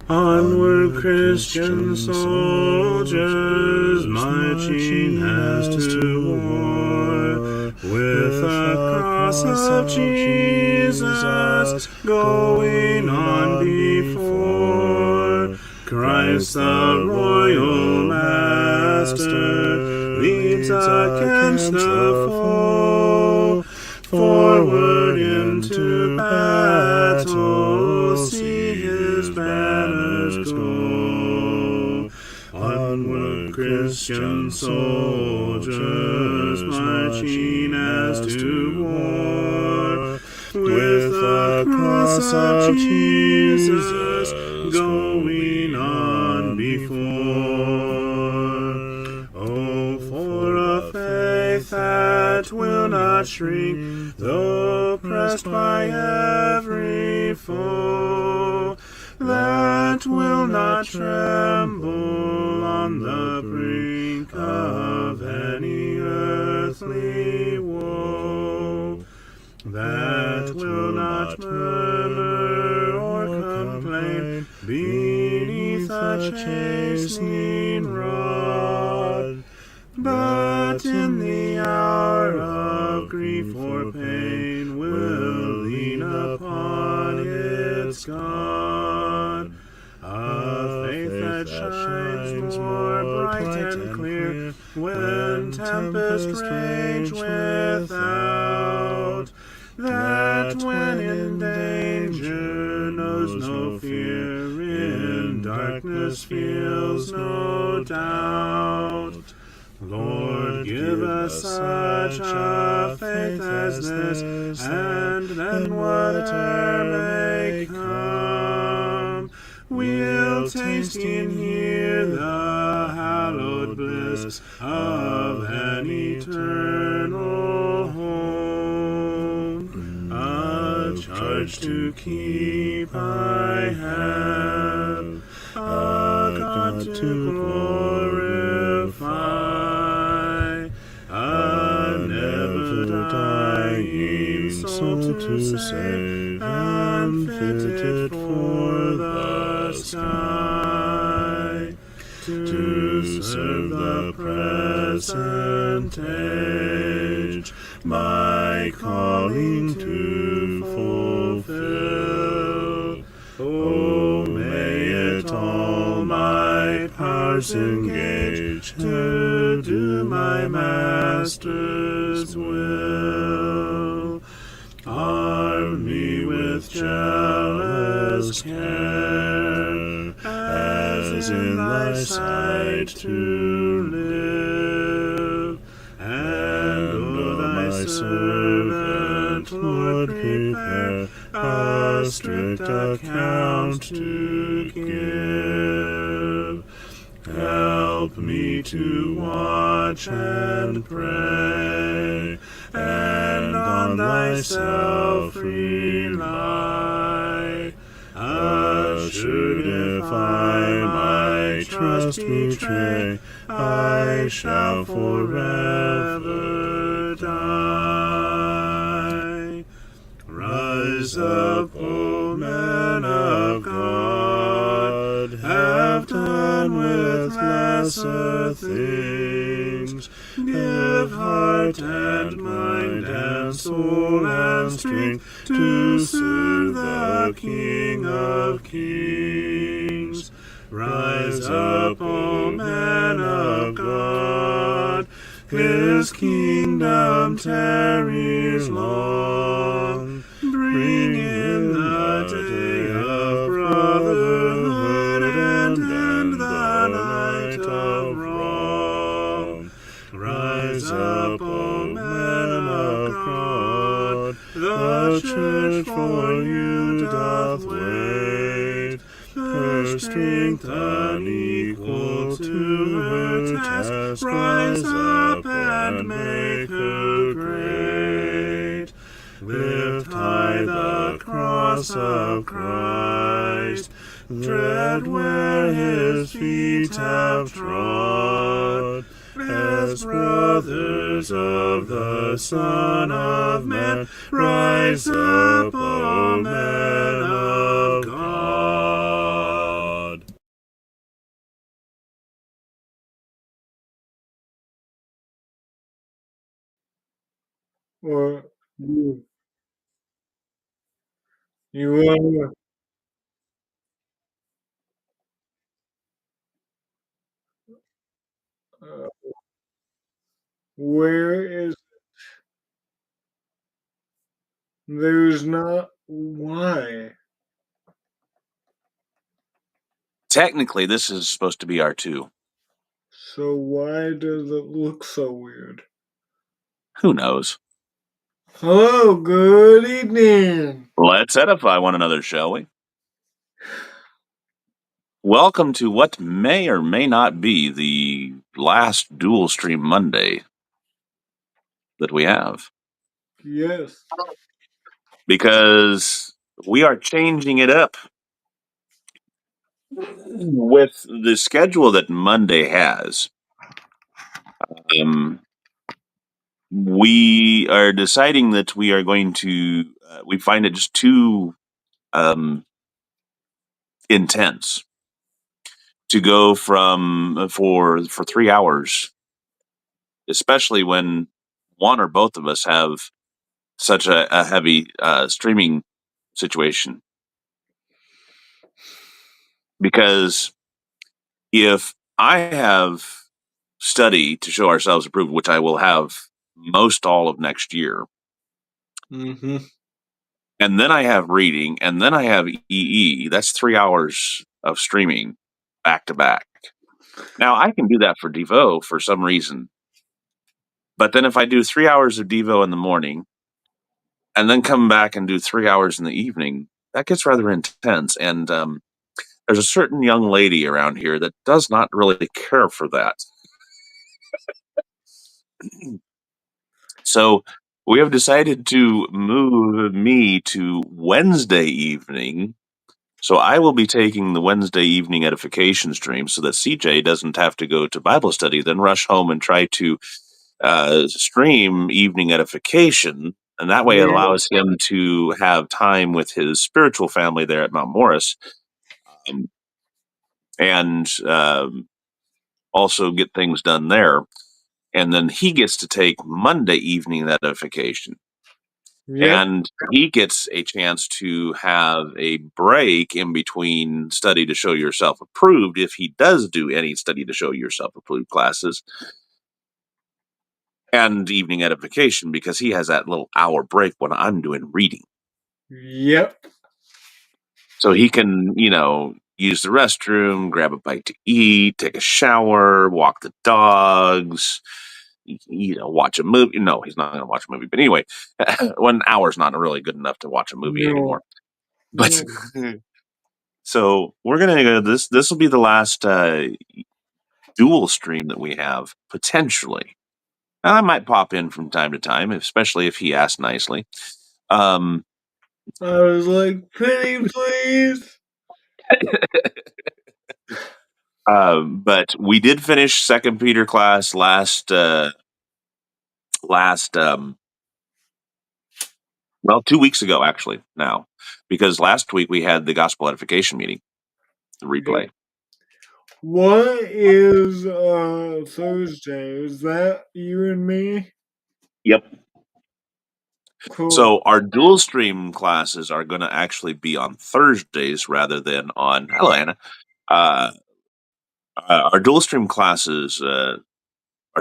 Onward, Christian soldiers, marching as to war, with the cross of Jesus going on before. Christ the royal master leads against the foe, forward into battle, see his banners go. Onward, Christian soldiers, marching as to war, with the cross of Jesus going on before. Oh, for a faith that will not shrink, though pressed by every foe, that will not tremble on the brink of any earthly woe, that will not murmur or complain beneath a chastening rod, but in the hour of grief or pain will lean upon its God. A faith that shines more bright and clear when tempest rage without, that when in danger knows no fear, in darkness feels no doubt. Lord, give us such a faith as this, and then whatever may come, we'll taste and hear the hallowed bliss of an eternal home. A charge to keep I have, a God to glorify, a never-dying soul to save, and fitted for the sky, to serve the present age, my calling to fulfill. Oh, may it all my powers engage to do my Master's will. Arm me with jealous care, as in thy sight to live, and O thy servant, Lord, prepare a strict account to give. Help me to watch and pray, and on thyself rely. Assured if I my trust betray, I shall forever die. Rise up, O men of God, have done with lesser things. Give heart and mind and soul and strength to serve the King of Kings. Rise up, O men of God, his kingdom tarries long. Bring in the day of brotherhood and end the night of wrong. Rise up, O men of God, the church for you doth wait. Her strength unequal to her task, rise up and make her great. Lift high the cross of Christ, tread where his feet have trod. As brothers of the Son of Man, rise up, O men of God. Or you wanna, uh, where is there's not why? Technically, this is supposed to be R2. So why does it look so weird? Who knows? Hello, good evening. Let's edify one another, shall we? Welcome to what may or may not be the last dual stream Monday that we have, Yes. because we are changing it up with the schedule that Monday has. Um, we are deciding that we are going to, we find it just too intense to go from for 3 hours, especially when one or both of us have such a heavy streaming situation. Because if I have study to show ourselves approved, which I will have most all of next year, Mm-hmm. and then I have reading, and then I have EE, that's 3 hours of streaming back to back. Now I can do that for Devo for some reason, but then if I do 3 hours of Devo in the morning and then come back and do 3 hours in the evening, that gets rather intense. And there's a certain young lady around here that does not really care for that. So we have decided to move me to Wednesday evening. So I will be taking the Wednesday evening edification stream so that CJ doesn't have to go to Bible study, then rush home and try to stream evening edification. And that way it Yeah. allows him to have time with his spiritual family there at Mount Morris, um, and also get things done there. And then he gets to take Monday evening edification. Yep. And he gets a chance to have a break in between study to show yourself approved if he does do any study to show yourself approved classes and evening edification, because he has that little hour break when I'm doing reading. Yep. So he can, use the restroom, grab a bite to eat, take a shower, walk the dogs, watch a movie. No, he's not going to watch a movie. But anyway, 1 hour's not really good enough to watch a movie No. anymore. But No. so we're gonna go. This will be the last dual stream that we have potentially. I might pop in from time to time, especially if he asks nicely. Um, I was like, pretty please. but we did finish Second Peter class last well 2 weeks ago actually now, because last week we had the gospel edification meeting, the Yep. replay. What is Thursday? Is that you and me? Yep. Cool. So our dual stream classes are going to actually be on Thursdays rather than on. Hello, Anna. Uh, our dual stream classes, our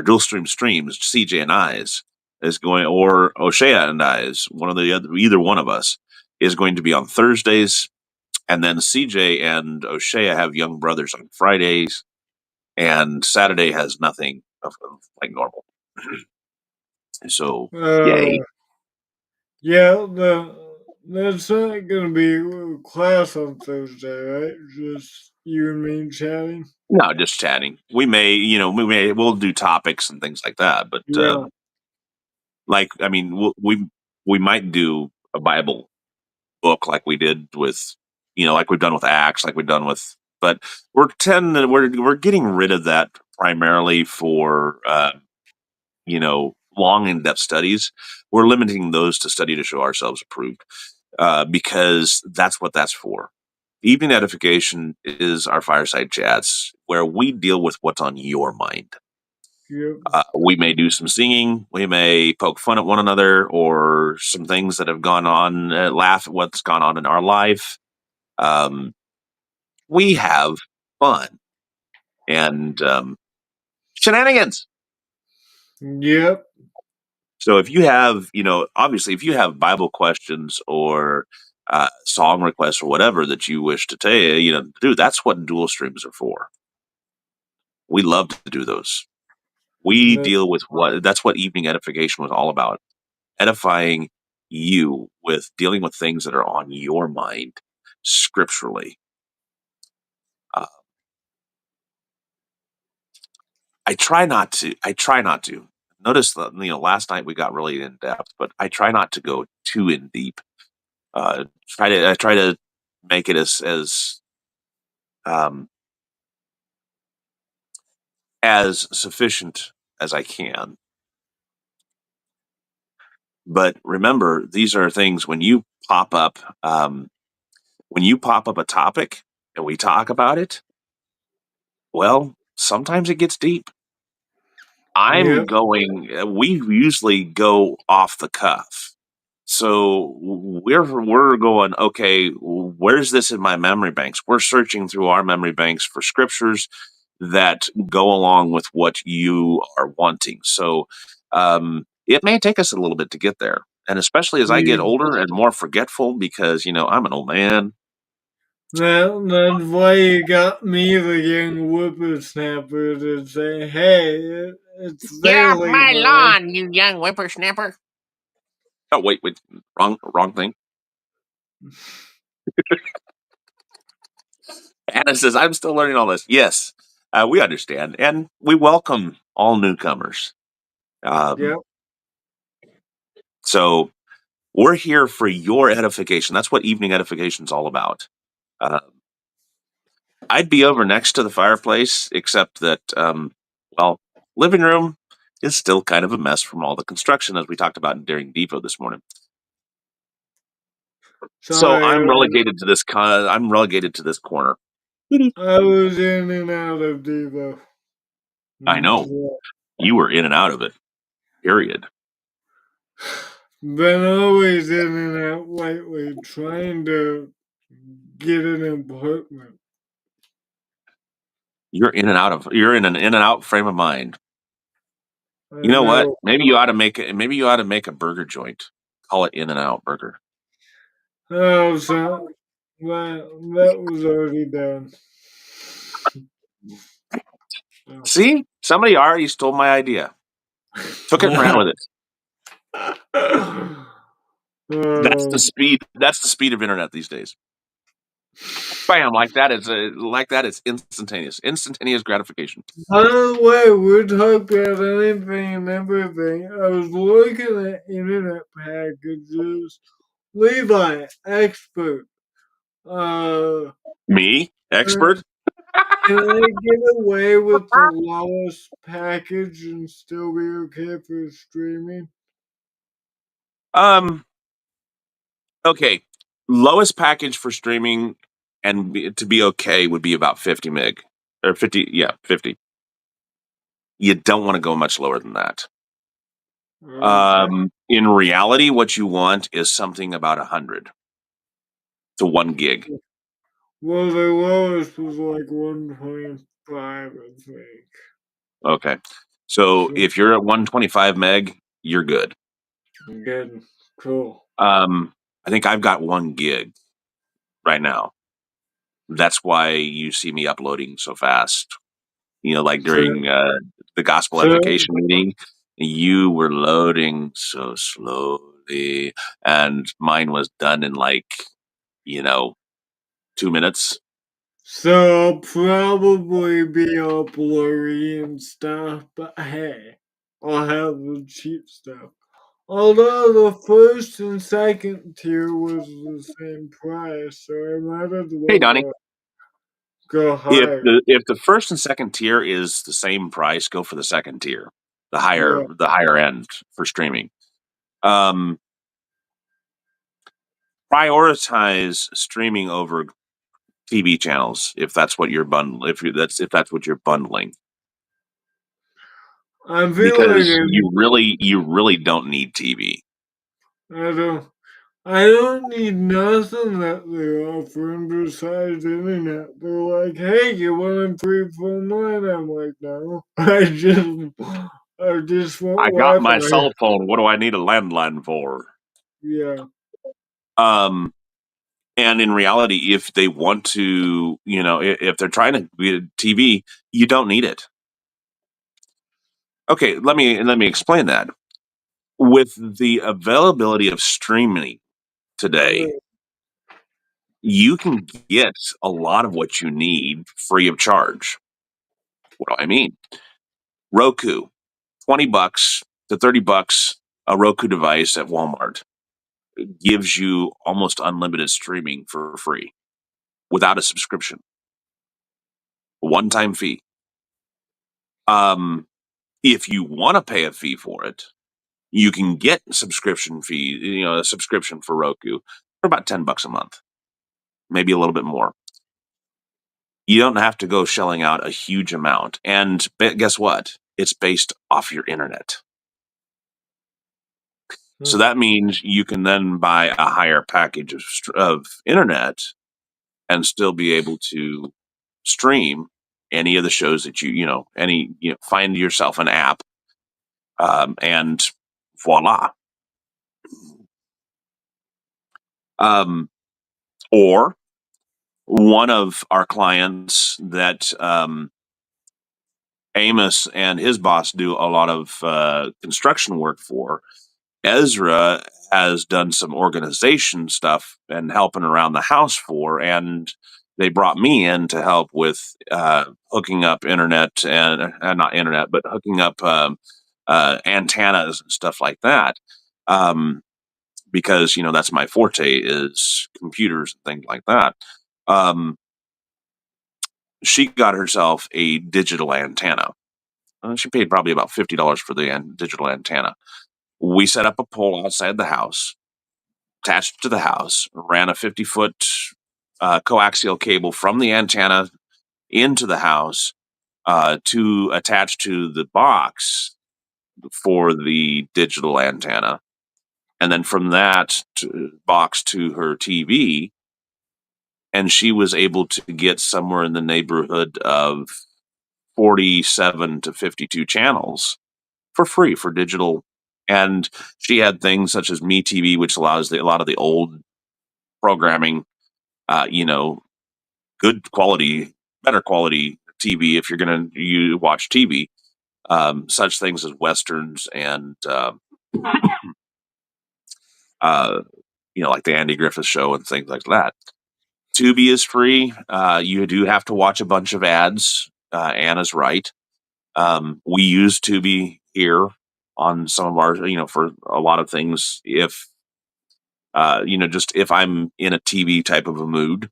dual stream streams, CJ and I's is going, or O'Shea and I's, one of the other, either one of us is going to be on Thursdays, and then CJ and O'Shea have young brothers on Fridays, and Saturday has nothing of like normal. So Uh, yay! yeah, that's not gonna be a class on Thursday, right? Just you and me chatting. No, just chatting. We'll do topics and things like that, but Yeah. like I mean, we might do a Bible book like we did with, like we've done with Acts, like we've done with. But we're getting rid of that primarily for long in depth studies. We're limiting those to study to show ourselves approved, because that's what that's for. Evening edification is our fireside chats where we deal with what's on your mind. Yep. We may do some singing. We may poke fun at one another or some things that have gone on, laugh at what's gone on in our life. Um, we have fun and shenanigans. Yep. So if you have, obviously, if you have Bible questions or song requests or whatever that you wish to tell dude, that's what dual streams are for. We love to do those. We That's deal with that's what evening edification was all about. Edifying you with dealing with things that are on your mind scripturally. Uh, I try not to. Notice that, last night we got really in depth, but I try not to go too in deep. I try to make it um, as sufficient as I can. But remember, these are things when you pop up a topic and we talk about it. Well, sometimes it gets deep. yep. We usually go off the cuff. So we're going, okay, where's this in my memory banks? We're searching through our memory banks for scriptures that go along with what you are wanting. So it may take us a little bit to get there. And especially as I get Yeah. older and more forgetful, because, I'm an old man. That's why you got me, the young whippersnapper, to say, hey, it's Get there, off my Levi. lawn, you young whippersnapper. Oh, wait, wrong thing. Anna says, I'm still learning all this. Yes, we understand. And we welcome all newcomers. Um, Yep. so we're here for your edification. That's what evening edification is all about. Uh, I'd be over next to the fireplace, except that, well, living room is still kind of a mess from all the construction, as we talked about during Devo this morning. So Sorry, I'm relegated to this corner. I was in and out of Devo. I know Yeah. you were in and out of it. Period. Been always in and out lately, trying to get an apartment. You're in an in and out frame of mind. I You know what? know. Maybe you ought to make a burger joint. Call it In and Out Burger. Oh, so that was already done. So. See? Somebody already stole my idea. Took it and ran with it. Oh. That's the speed of internet these days. Bam, like that it's instantaneous. Instantaneous gratification. By the way, we're talking about anything and everything. I was looking at internet packages. Levi, expert. Uh, Me? Expert? can I get away with the lowest package and still be okay for streaming? Um, okay. Lowest package for streaming to be okay would be about 50 meg. Or 50, yeah, 50. You don't want to go much lower than that. Okay. In reality, what you want is something about 100 to 1 gig. Well, the lowest was like 1.5, I think. Okay. So So, if you're at 125 meg, you're good. good. Cool. I think I've got 1 gig right now. That's why you see me uploading so fast. Like So, during the gospel so, edification meeting, you were loading so slowly, and mine was done in you know, 2 minutes. so I'll probably be all blurry and stuff, but hey, I'll have the cheap stuff. Although the first and second tier was the same price, so I might as Hey, well Donnie. go higher. If the first and second tier is the same price, go for the second tier, Yeah. the higher end for streaming. Um, Prioritize streaming over TV channels if that's what you're bundling. If that's what you're bundling. I feel like because you really don't need TV. I don't. I don't need nothing that they're offering besides internet. They're like, "Hey, you want a free phone line?" I'm like, "No, I just want I got my Wi-Fi." cell phone. What do I need a landline for? Yeah. Um, and in reality, if they want to, if they're trying to be a TV, you don't need it. Okay, let me explain that. With the availability of streaming today, Right. you can get a lot of what you need free of charge. What do I mean? Roku, $20 to $30, a Roku device at Walmart gives you almost unlimited streaming for free without a subscription, one time fee. Um, if you want to pay a fee for it, you can get a subscription for Roku for about $10 a month, maybe a little bit more. You don't have to go shelling out a huge amount. And guess what? It's based off your internet. So Hmm. that means you can then buy a higher package of internet and still be able to stream any of the shows that find yourself an app, and voila. Um, or one of our clients that Amos and his boss do a lot of construction work for, Ezra has done some organization stuff and helping around the house for, and they brought me in to help with hooking up internet and not internet, but hooking up antennas and stuff like that. Um, because that's my forte is computers and things like that. Um, she got herself a digital antenna. She paid probably about $50 for the digital antenna. We set up a pole outside the house, attached to the house, ran a 50-foot coaxial cable from the antenna into the house to attach to the box for the digital antenna. And then from that box to her TV. And she was able to get somewhere in the neighborhood of 47 to 52 channels for free for digital. And she had things such as Me TV, which allows a lot of the old programming, uh, you know, good quality, better quality TV if you're going to you watch TV. Such things as westerns and uh, like the Andy Griffith Show and things like that. Tubi is free. You do have to watch a bunch of ads. Anna's right. We use Tubi here on some of our, for a lot of things. If just if I'm in a TV type of a mood.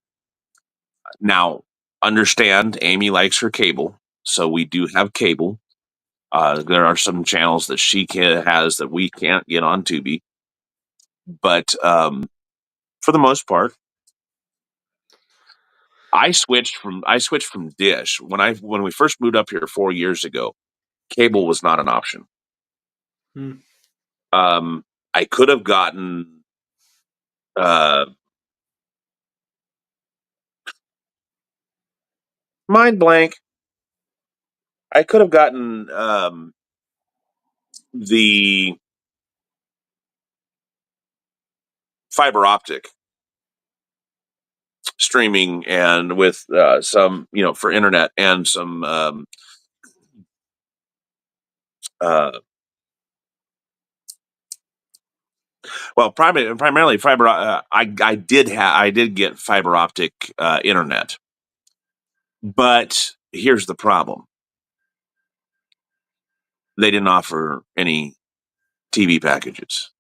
Now, understand, Amy likes her cable, so we do have cable. There are some channels that has that we can't get on Tubi, but for the most part, I switched from Dish when we first moved up here 4 years ago. Cable was not an option. Hmm. I could have gotten uh, mind blank. I could have gotten the fiber optic streaming and with some, for internet and some uh, primarily fiber. I did get fiber optic internet, but here's the problem: they didn't offer any TV packages.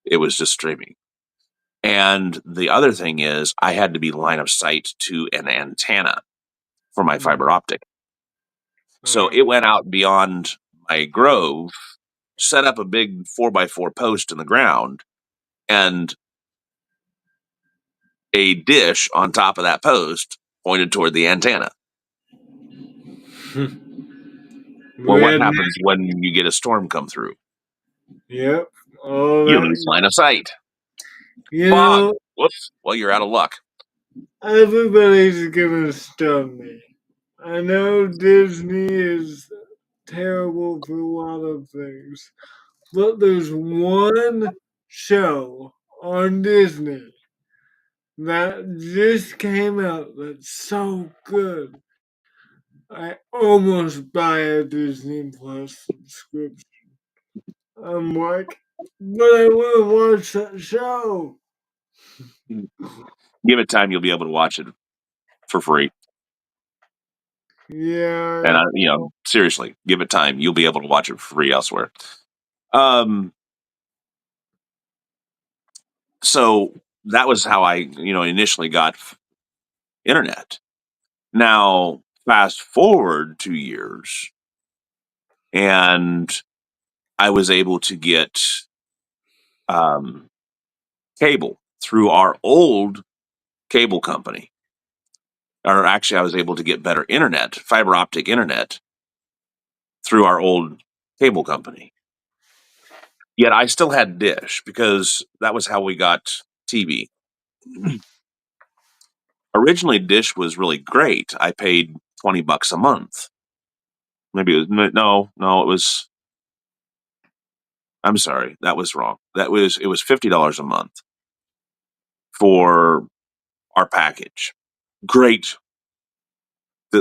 It was just streaming. And the other thing is, I had to be line of sight to an antenna for my Hmm. fiber optic. So Uh, it went out beyond my grove, set up a big 4x4 post in the ground, and a dish on top of that post pointed toward the antenna. Well, what Redneck. happens when you get a storm come through? Yep. All You that. lose line of sight. You Fog. know, Whoops. Well, you're out of luck. everybody's gonna stun me. I know Disney is terrible for a lot of things, but there's one show on Disney that just came out that's so good. I almost buy a Disney Plus subscription. I'm like, but I want to watch that show. Give it time, you'll be able to watch it for free. And Yeah. seriously, give it time, you'll be able to watch it for free elsewhere. Um, so that was how I, initially got internet. Now, fast forward 2 years, and I was able to get um, cable through our old cable company. Or actually, I was able to get better internet, fiber optic internet, through our old cable company. Yet I still had Dish because that was how we got TV. Originally, Dish was really great. I paid $20 a month. Maybe it was no, it was. I'm sorry, that was wrong. It was $50 a month for our package. Great. We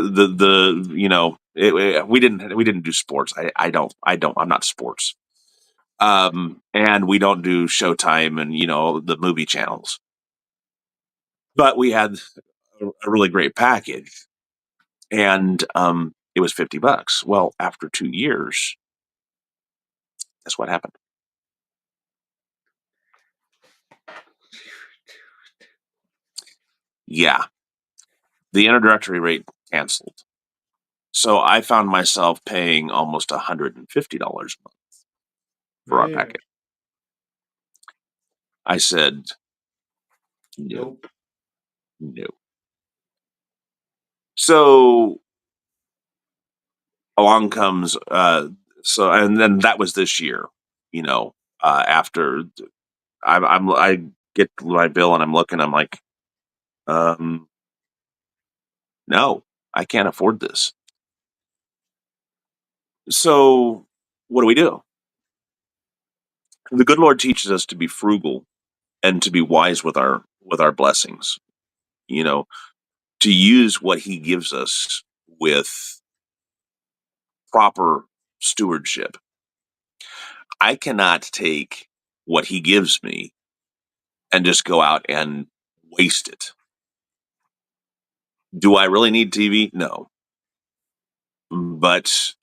didn't do sports. I'm not sports. And we don't do Showtime and the movie channels. But we had a really great package, and it was $50. Well, after 2 years, guess what happened? Yeah, the introductory rate canceled. So I found myself paying almost $150 a month for our Man. package. I said, no, Nope. no. So along comes, and then that was this year, after I get my bill and I'm looking, I'm like, um, no, I can't afford this. So what do we do? The good Lord teaches us to be frugal and to be wise with our blessings, you know, to use what he gives us with proper stewardship. I cannot take what he gives me and just go out and waste it. Do I really need TV? No. But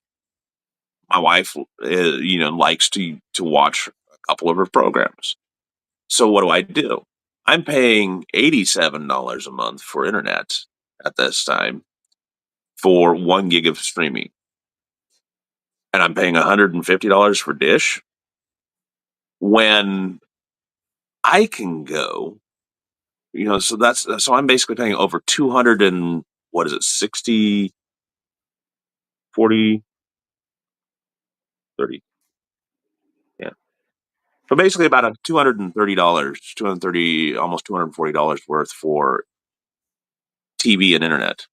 my wife, likes to watch a couple of her programs. So what do? I'm paying $87 a month for internet at this time for 1 gig of streaming, and I'm paying $150 for Dish when I can go. So I'm basically paying over 200 and what is it, 60, 40, 30. Yeah. So basically about a $230, 230, almost $240 worth for TV and internet.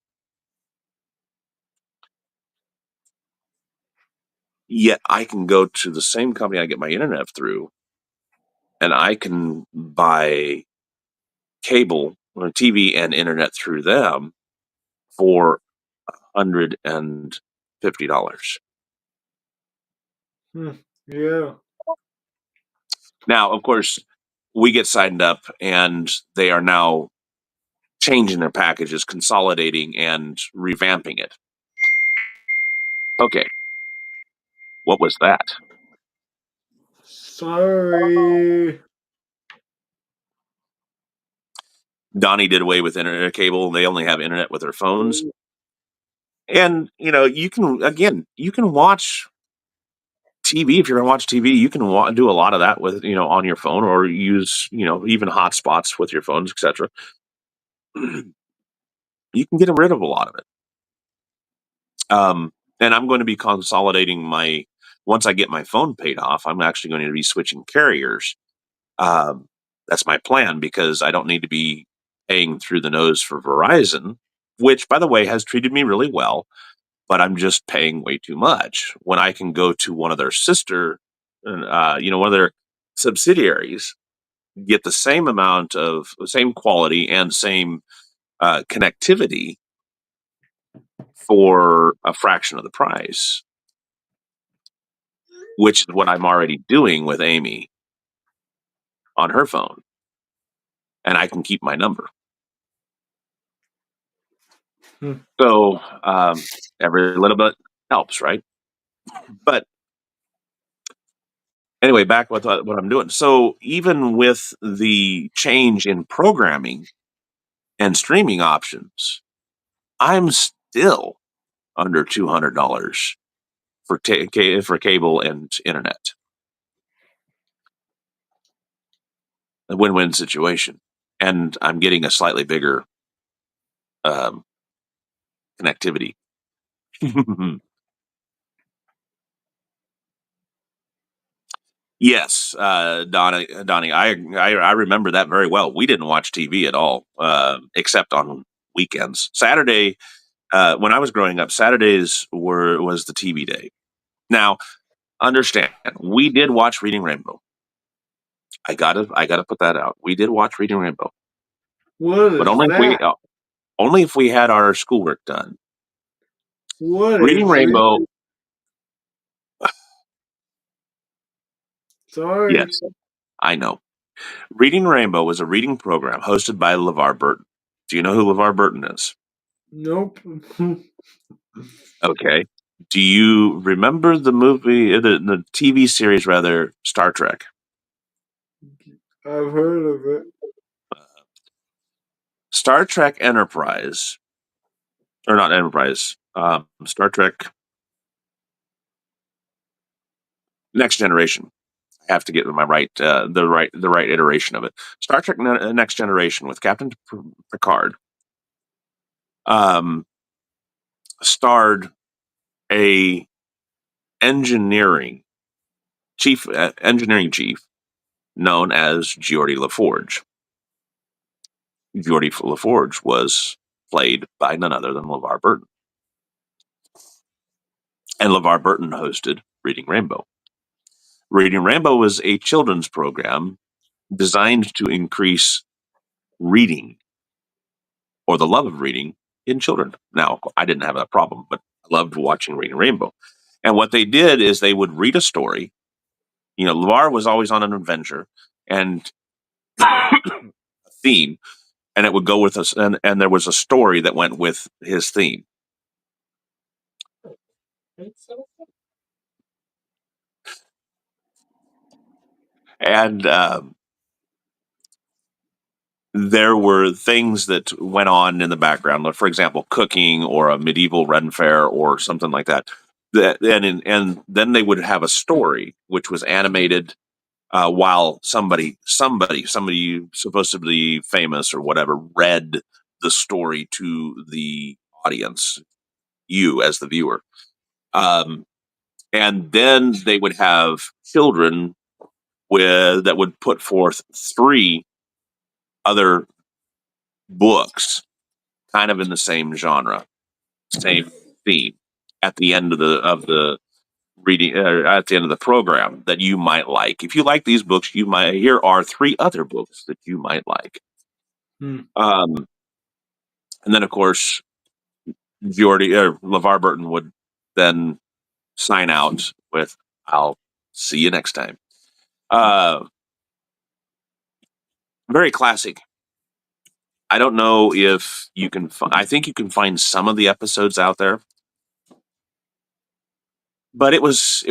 Yet I can go to the same company I get my internet through, and I can buy cable or TV and internet through them for $150. Hmm. Yeah. Now, of course, we get signed up, and they are now changing their packages, consolidating and revamping it. Okay, what was that? Sorry. Donnie did away with internet cable. They only have internet with their phones. And you can watch TV. If you're going to watch TV, you can do a lot of that with on your phone, or use even hotspots with your phones, etc. You can get rid of a lot of it. And I'm going to be consolidating once I get my phone paid off, I'm actually going to be switching carriers. Um, that's my plan because I don't need to be paying through the nose for Verizon, which, by the way, has treated me really well, but I'm just paying way too much when I can go to one of their one of their subsidiaries, get the same amount of same quality and same connectivity for a fraction of the price, which is what I'm already doing with Amy on her phone, and I can keep my number. Hmm. So every little bit helps, right? But anyway, back with what I'm doing. So even with the change in programming and streaming options, I'm still under $200 for cable and internet. A win-win situation, and I'm getting a slightly bigger um, connectivity. Yes, Donnie, I remember that very well. We didn't watch TV at all, except on weekends. Saturday, when I was growing up, Saturdays was the TV day. Now, understand, we did watch Reading Rainbow. I gotta put that out. We did watch Reading Rainbow, What but is that? only if we had our schoolwork done. What Reading is Rainbow, Sorry. yes, I know. Reading Rainbow was a reading program hosted by LeVar Burton. Do you know who LeVar Burton is? Nope. Okay. Do you remember the movie, the TV series rather, Star Trek? I've heard of it. Star Trek Enterprise, or not Enterprise, Star Trek Next Generation. I have to get my the right iteration of it. Star Trek Next Generation with Captain Picard um, starred a engineering engineering chief known as Geordie LaForge. Geordie LaForge was played by none other than LeVar Burton. And LeVar Burton hosted Reading Rainbow. Reading Rainbow was a children's program designed to increase reading or the love of reading in children. Now, I didn't have that problem, but I loved watching Reading Rainbow. And what they did is they would read a story. You know, LeVar was always on an adventure and a theme, and it would go with us. And there was a story that went with his theme. And there were things that went on in the background, like, for example, cooking or a medieval Ren fair or something like that. And then they would have a story which was animated while somebody supposed to be famous or whatever read the story to the audience, you as the viewer. And then they would have children that would put forth three other books kind of in the same genre, same theme at the end of the reading at the end of the program that you might like. If you like these books, you might here are three other books that you might like. Hmm. Um, and then of course LeVar Burton would then sign out with "I'll see you next time." Uh, very classic. I don't know if you can. I think you can find some of the episodes out there, but it was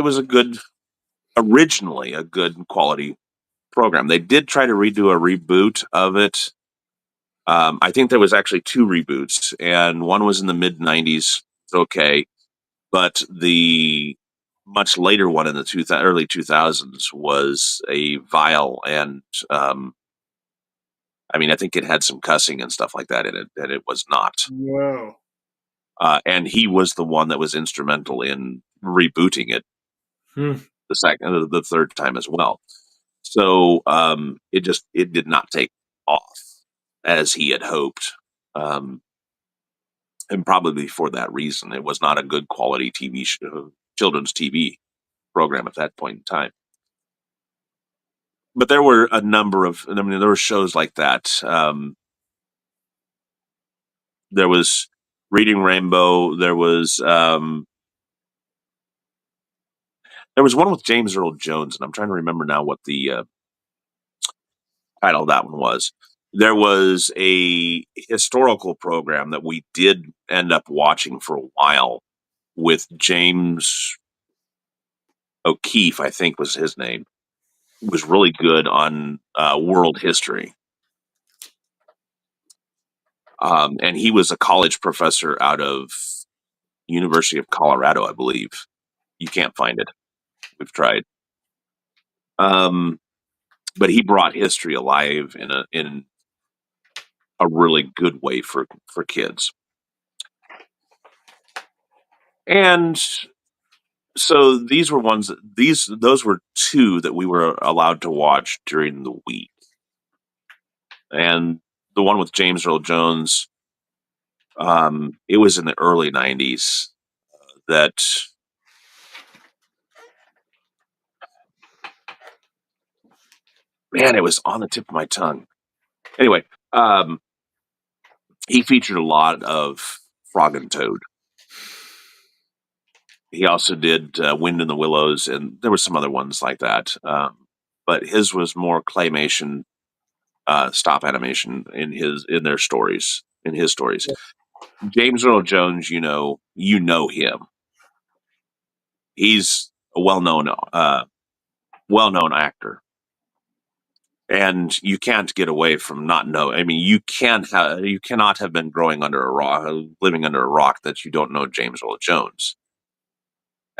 originally a good quality program. They did try to redo a reboot of it. I think there was actually two reboots, and one was in the mid '90s. It's okay, but the much later one in the early 2000s was a vile and I mean, I think it had some cussing and stuff like that in it, and it was not. Wow. and he was the one that was instrumental in rebooting it Hmm. the third time as well. So it did not take off as he had hoped, um, and probably for that reason, it was not a good quality TV show, children's TV program at that point in time. But there were a number of, I mean, there were shows like that. There was Reading Rainbow. There was one with James Earl Jones, and I'm trying to remember now what the title of that one was. There was a historical program that we did end up watching for a while with James O'Keefe, I think was his name. It was really good on world history. And he was a college professor out of University of Colorado, I believe. You can't find it. We've tried. But he brought history alive in a really good way for kids. And so those were two that we were allowed to watch during the week. And the one with James Earl Jones, it was in the early 90s that man, it was on the tip of my tongue. Anyway, he featured a lot of Frog and Toad. He also did Wind in the Willows, and there were some other ones like that. But his was more claymation, stop animation in their stories. In his stories, James Earl Jones, you know him. He's a well-known actor, and you can't get away from not know. I mean, you cannot have been growing under a rock, living under a rock, that you don't know James Earl Jones.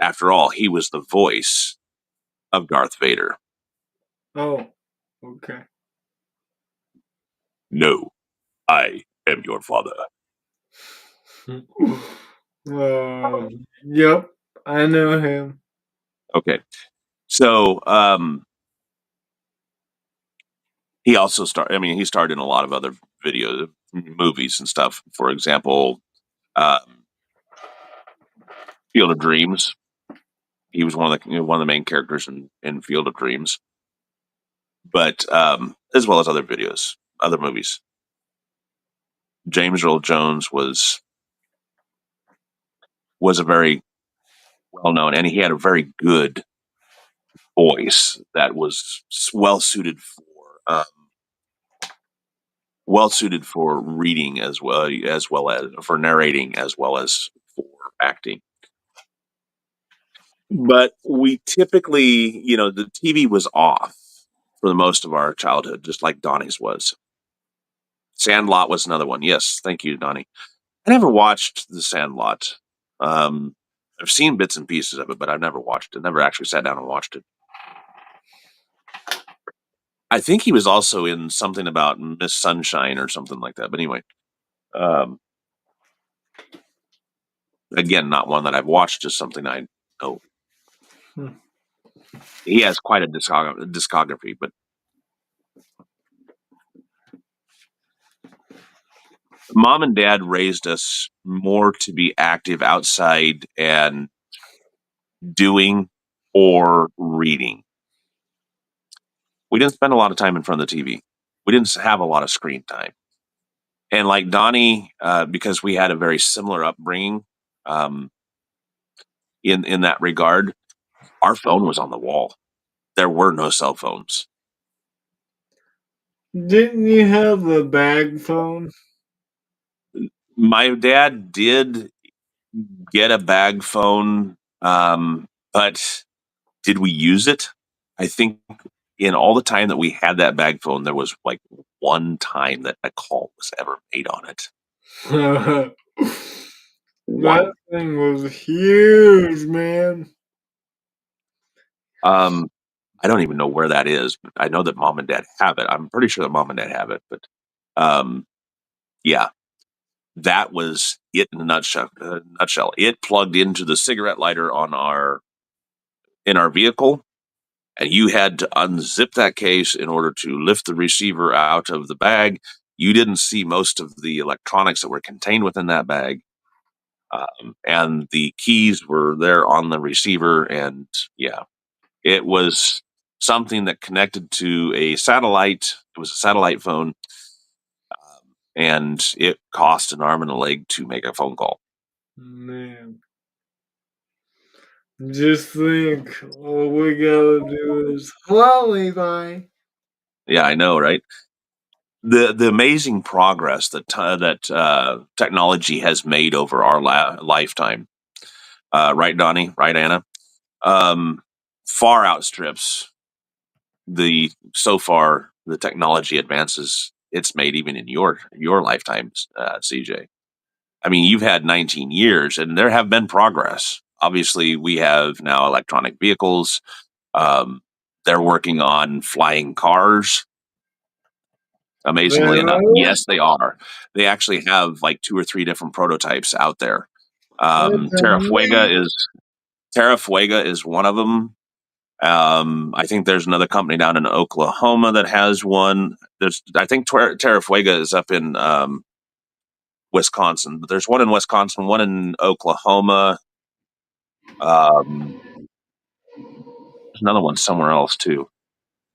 After all, he was the voice of Darth Vader. Oh, okay. No, I am your father. Yep, I know him. Okay, so he also he starred in a lot of other movies and stuff. For example, Field of Dreams. He was one of the main characters in Field of Dreams, but as well as other movies. James Earl Jones was a very well known, and he had a very good voice that was well suited for reading as well as for narrating as well as for acting. But we typically, the TV was off for the most of our childhood, just like Donnie's was. Sandlot was another one. Yes, thank you, Donnie. I never watched The Sandlot. I've seen bits and pieces of it, but I've never watched it. Never actually sat down and watched it. I think he was also in something about Miss Sunshine or something like that. But anyway, again, not one that I've watched, just something I know. He has quite a discography, but Mom and Dad raised us more to be active outside and doing or reading. We didn't spend a lot of time in front of the TV. We didn't have a lot of screen time. And like Donnie, because we had a very similar upbringing in that regard, our phone was on the wall. There were no cell phones. Didn't you have a bag phone? My dad did get a bag phone, but did we use it? I think in all the time that we had that bag phone, there was like one time that a call was ever made on it. One. That thing was huge, man. I don't even know where that is, but I know that Mom and Dad have it. I'm pretty sure that Mom and Dad have it, but yeah, that was it in a nutshell. It plugged into the cigarette lighter in our vehicle, and you had to unzip that case in order to lift the receiver out of the bag. You didn't see most of the electronics that were contained within that bag. And the keys were there on the receiver. And yeah, it was something that connected to a satellite. It was a satellite phone, and it cost an arm and a leg to make a phone call. Man, just think, all we gotta do is, hello, Levi. Yeah, I know, right? The amazing progress that technology has made over our lifetime, right, Donnie? Right, Anna? Um, Far outstrips the technology advances it's made even in your lifetimes, CJ. I mean, you've had 19 years, and there have been progress. Obviously, we have now electronic vehicles. Um, they're working on flying cars. Amazingly enough, Well, yes, they are. They actually have like two or three different prototypes out there. that's Terra amazing. Fuega is Terra Fuega is one of them. I think there's another company down in Oklahoma that has one. I think Terra Fuega is up in Wisconsin, but there's one in Wisconsin, one in Oklahoma. Um, there's another one somewhere else too.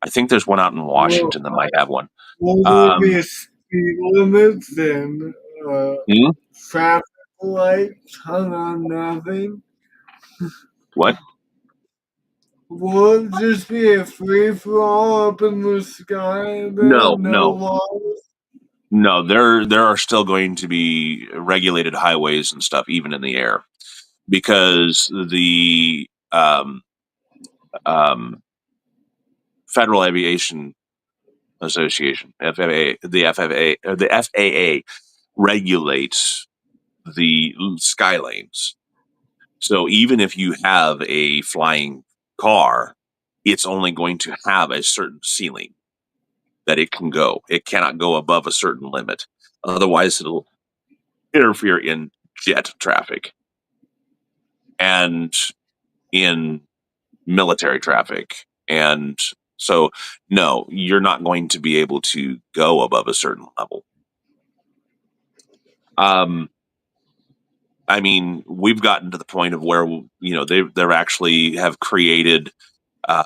I think there's one out in Well, Washington that might have one. will there be Um, a speed limit then? Uh, hmm? Traffic lights hung on nothing? What? Will it just be a free for all up in the sky No, then? No no, laws? no. There are still going to be regulated highways and stuff, even in the air, because the um, Federal Aviation Association, the FAA regulates the sky lanes. So even if you have a flying car, it's only going to have a certain ceiling that it can go. It cannot go above a certain limit. Otherwise, it'll interfere in jet traffic and in military traffic. And so, no, you're not going to be able to go above a certain level. Um, I mean, we've gotten to the point of where they're actually have created uh,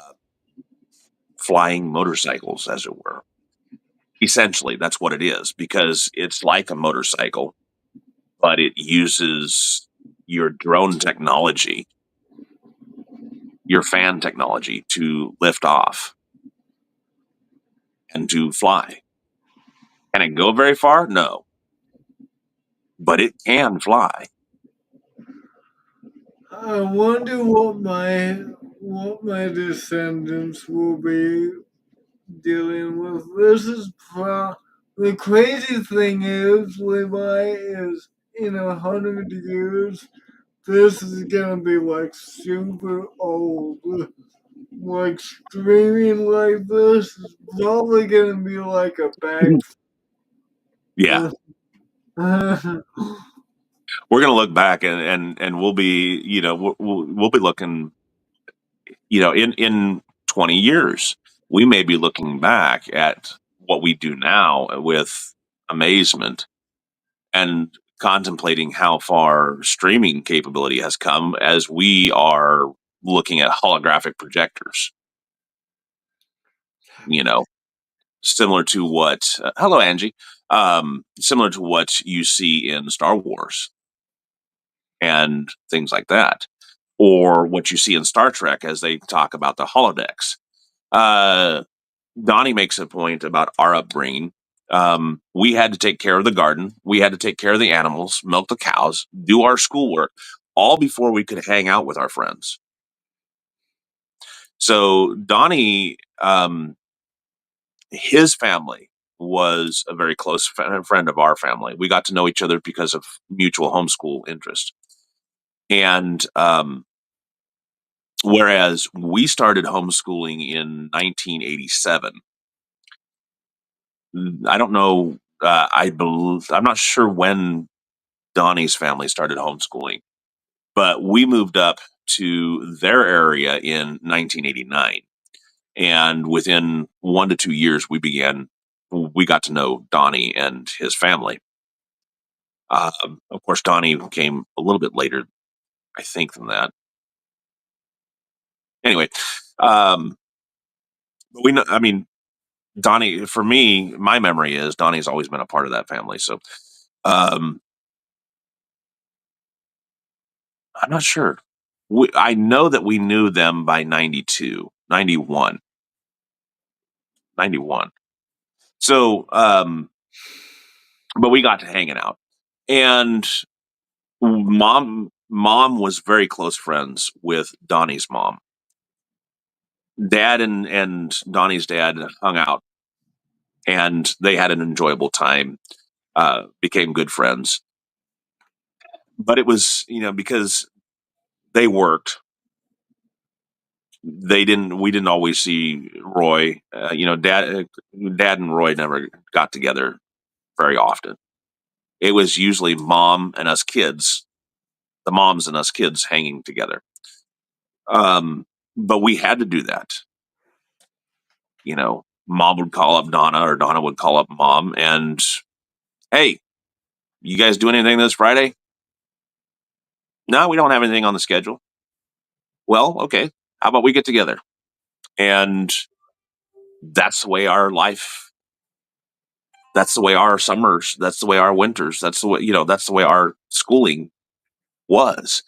flying motorcycles, as it were. Essentially, that's what it is because it's like a motorcycle, but it uses your drone technology, your fan technology to lift off and to fly. Can it go very far? No, but it can fly. I wonder what my descendants will be dealing with. The crazy thing is, Levi, is in 100 years, this is gonna be like super old. Like streaming like this is probably gonna be like a back. Yeah, we're gonna look back and we'll be we'll be looking in 20 years we may be looking back at what we do now with amazement and contemplating how far streaming capability has come as we are looking at holographic projectors, you know, similar to what, hello, Angie, similar to what you see in Star Wars and things like that, or what you see in Star Trek as they talk about the holodecks. Uh, Donnie makes a point about our upbringing. We had to take care of the garden. We had to take care of the animals, milk the cows, do our schoolwork, all before we could hang out with our friends. So Donnie, his family was a very close friend of our family. We got to know each other because of mutual homeschool interest. And whereas we started homeschooling in 1987, I don't know. I'm not sure when Donnie's family started homeschooling. But we moved up to their area in 1989. And within 1 to 2 years, we got to know Donnie and his family. Of course, Donnie came a little bit later, I think, than that. Anyway, but we know, I mean, Donnie, for me, my memory is Donnie's always been a part of that family. So um, I'm not sure. I know that we knew them by 92, 91, 91. So, but we got to hanging out. And mom was very close friends with Donnie's mom. Dad and Donnie's dad hung out, and they had an enjoyable time. Became good friends, but it was because they worked. They didn't. We didn't always see Roy. Dad and Roy never got together very often. It was usually mom and us kids, the moms and us kids hanging together. But we had to do that. Mom would call up Donna or Donna would call up mom and, hey, you guys doing anything this Friday? No, we don't have anything on the schedule. Well, okay. How about we get together? And that's the way our life, that's the way our summers, that's the way our winters, that's the way our schooling was.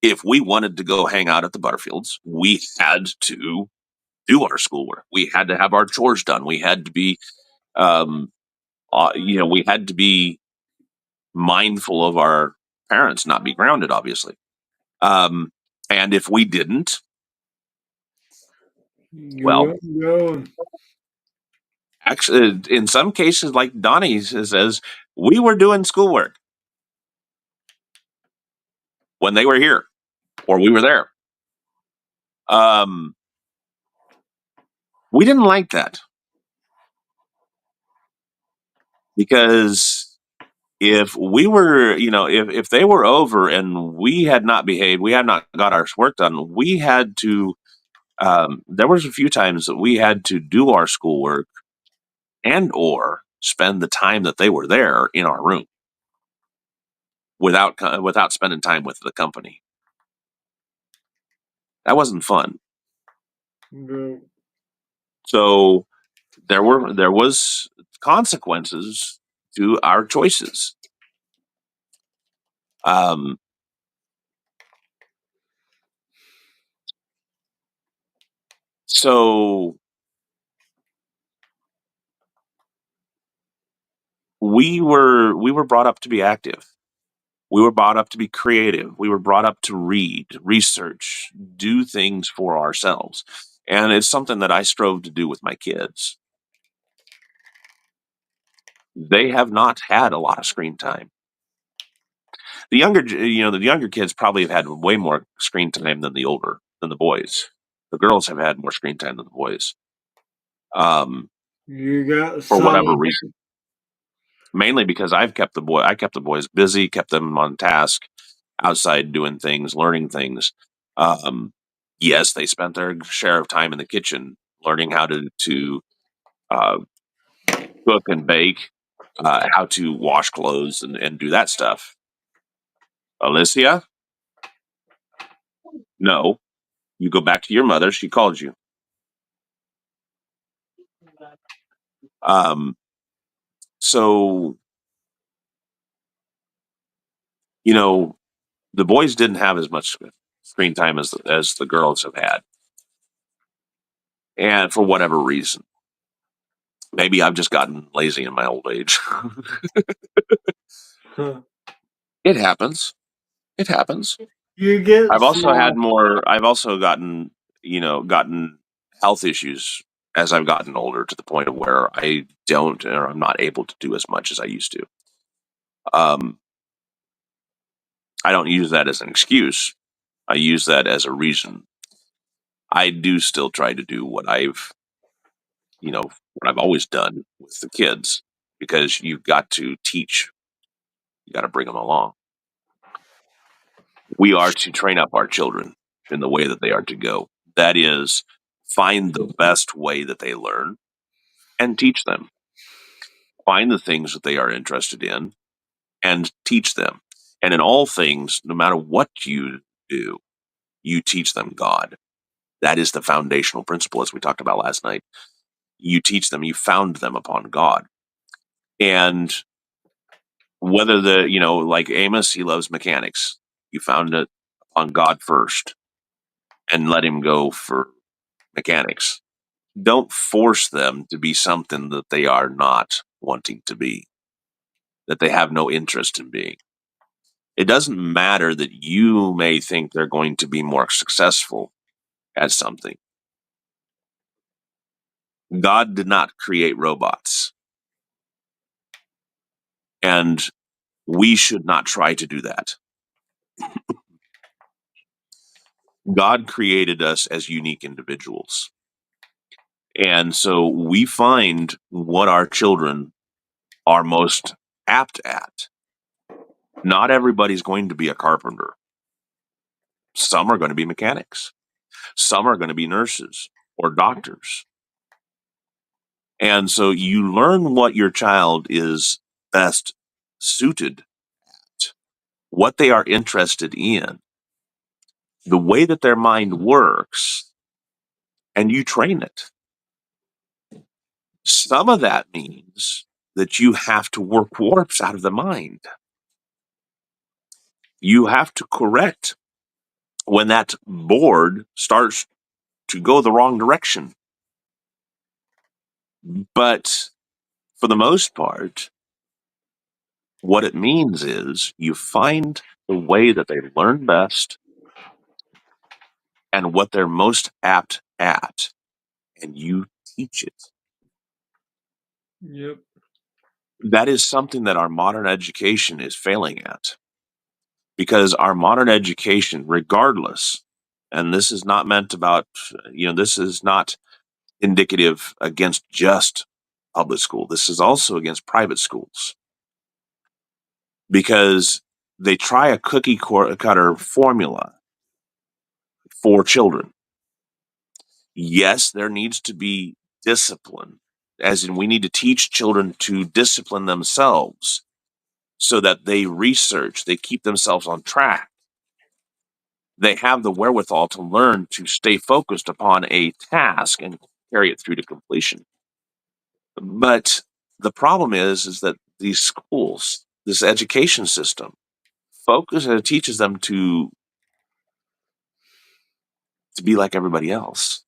If we wanted to go hang out at the Butterfields, we had to do our schoolwork. We had to have our chores done. We had to be, we had to be mindful of our parents, not be grounded, obviously. And if we didn't, You well, weren't going. actually, in some cases, like Donnie says, we were doing schoolwork when they were here or we were there. Um, we didn't like that because if we were, if they were over and we had not behaved, we had not got our work done, we had to, there was a few times that we had to do our schoolwork and or spend the time that they were there in our room without spending time with the company. That wasn't fun. No. So there was consequences to our choices. Um, so we were brought up to be active. We were brought up to be creative. We were brought up to read, research, do things for ourselves. And it's something that I strove to do with my kids. They have not had a lot of screen time. The younger kids probably have had way more screen time than the boys. The girls have had more screen time than the boys. You got For whatever some. reason. Mainly because I kept the boys busy, kept them on task, outside doing things, learning things. Um, yes, they spent their share of time in the kitchen learning how to uh, cook and bake, how to wash clothes and do that stuff. Alicia, no, you go back to your mother. She called you. Um, so you know the boys didn't have as much screen time as the girls have had, and for whatever reason, maybe I've just gotten lazy in my old age. Huh. It happens. It happens. You get I've also had small. more. I've also gotten health issues as I've gotten older to the point of where I don't or I'm not able to do as much as I used to. Um, I don't use that as an excuse. I use that as a reason. I do still try to do what I've always done with the kids because you've got to teach. You got to bring them along. We are to train up our children in the way that they are to go. That is, find the best way that they learn and teach them. Find the things that they are interested in and teach them. And in all things, no matter what you do, you teach them God. That is the foundational principle, as we talked about last night. You teach them, you found them upon God. And whether like Amos, he loves mechanics. You found it on God first and let him go for mechanics. Don't force them to be something that they are not wanting to be, that they have no interest in being. It doesn't matter that you may think they're going to be more successful at something. God did not create robots, and we should not try to do that. God created us as unique individuals. And so we find what our children are most apt at. Not everybody's going to be a carpenter. Some are going to be mechanics. Some are going to be nurses or doctors. And so you learn what your child is best suited at, what they are interested in, the way that their mind works, and you train it. Some of that means that you have to work warps out of the mind. You have to correct when that board starts to go the wrong direction. But for the most part, what it means is you find the way that they learn best and what they're most apt at, and you teach it. Yep. That is something that our modern education is failing at. Because our modern education, regardless, and this is not meant about, this is not indicative against just public school. This is also against private schools because they try a cookie cutter formula for children. Yes, there needs to be discipline, as in we need to teach children to discipline themselves so that they research, they keep themselves on track. They have the wherewithal to learn to stay focused upon a task and carry it through to completion. But the problem is that these schools, this education system, teaches them to be like everybody else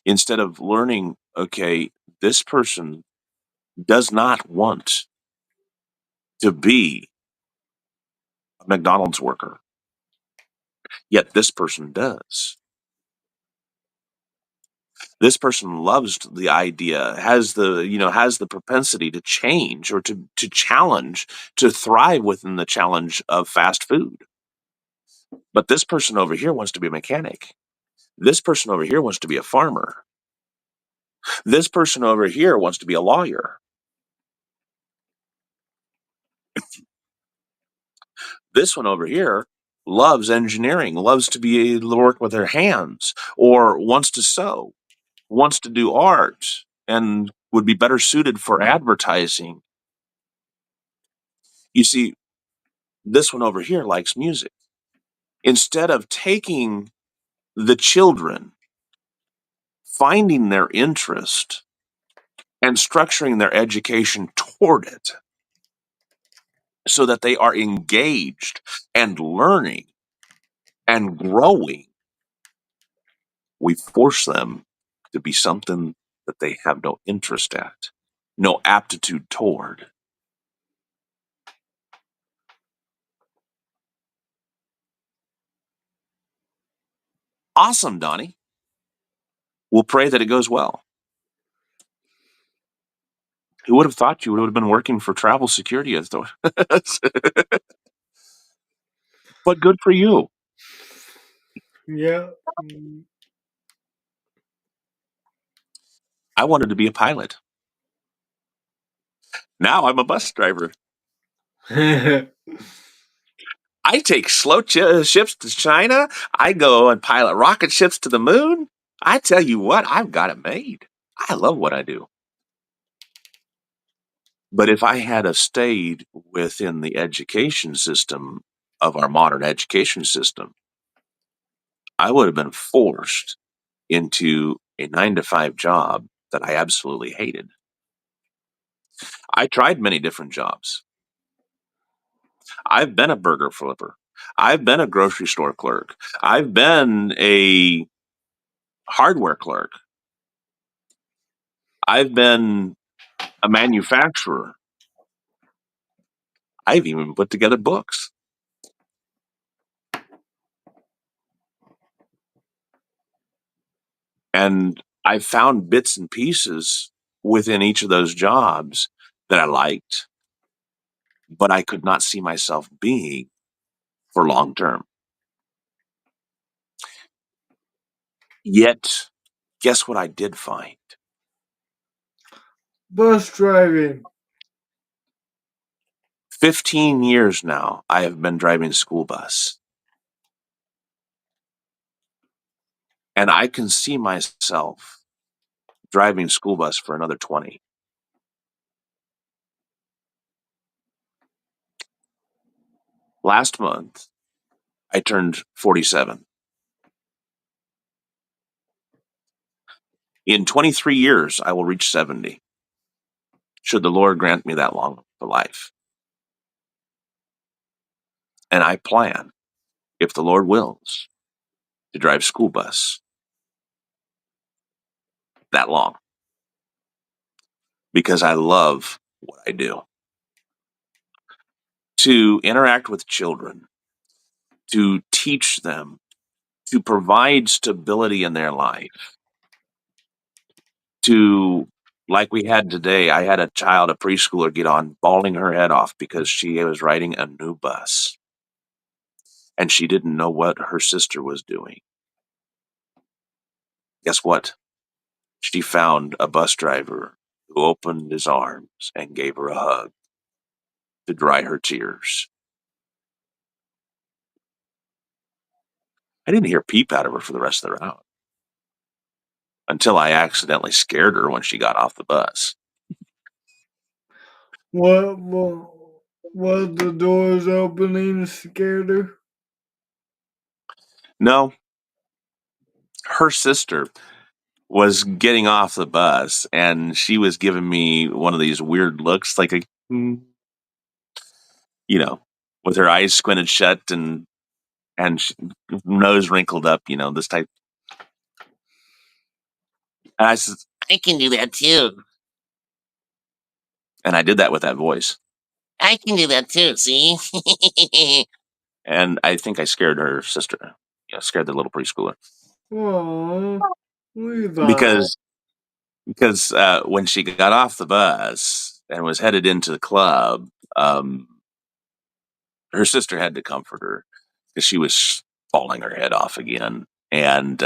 instead of learning. Okay, this person does not want to be a McDonald's worker, yet this person does. This person loves the idea, has the propensity to change or to challenge, to thrive within the challenge of fast food. But this person over here wants to be a mechanic. This person over here wants to be a farmer. This person over here wants to be a lawyer. This one over here loves engineering, loves to be able to work with their hands, or wants to sew, wants to do art, and would be better suited for advertising. You see, this one over here likes music. Instead of taking the children, finding their interest, and structuring their education toward it so that they are engaged and learning and growing, we force them to be something that they have no interest at, no aptitude toward. Awesome, Donnie. We'll pray that it goes well. Who would have thought you would have been working for travel security as though? But good for you. Yeah. I wanted to be a pilot. Now I'm a bus driver. I take ships to China. I go and pilot rocket ships to the moon. I tell you what, I've got it made. I love what I do. But if I had have stayed within the education system of our modern education system, I would have been forced into a 9 to 5 job that I absolutely hated. I tried many different jobs. I've been a burger flipper. I've been a grocery store clerk. I've been a hardware clerk. I've been a manufacturer. I've even put together books. And I found bits and pieces within each of those jobs that I liked, but I could not see myself being for long term. Yet, guess what I did find? Bus driving. 15 years now, I have been driving a school bus. And I can see myself driving a school bus for another 20. Last month, I turned 47. In 23 years, I will reach 70, should the Lord grant me that long of a life. And I plan, if the Lord wills, to drive school bus that long because I love what I do. To interact with children, to teach them, to provide stability in their life, to, like we had today, I had a child, a preschooler, get on bawling her head off because she was riding a new bus and she didn't know what her sister was doing. Guess what? She found a bus driver who opened his arms and gave her a hug to dry her tears. I didn't hear peep out of her for the rest of the route until I accidentally scared her when she got off the bus. What the doors opening scared her? No, her sister was getting off the bus and she was giving me one of these weird looks, like you know, with her eyes squinted shut and nose wrinkled up, this type. And I said, I can do that too. and I did that with that voice. I can do that too, see? And I think I scared her sister, scared the little preschooler Aww, we thought. because when she got off the bus and was headed into the club, her sister had to comfort her because she was falling her head off again. And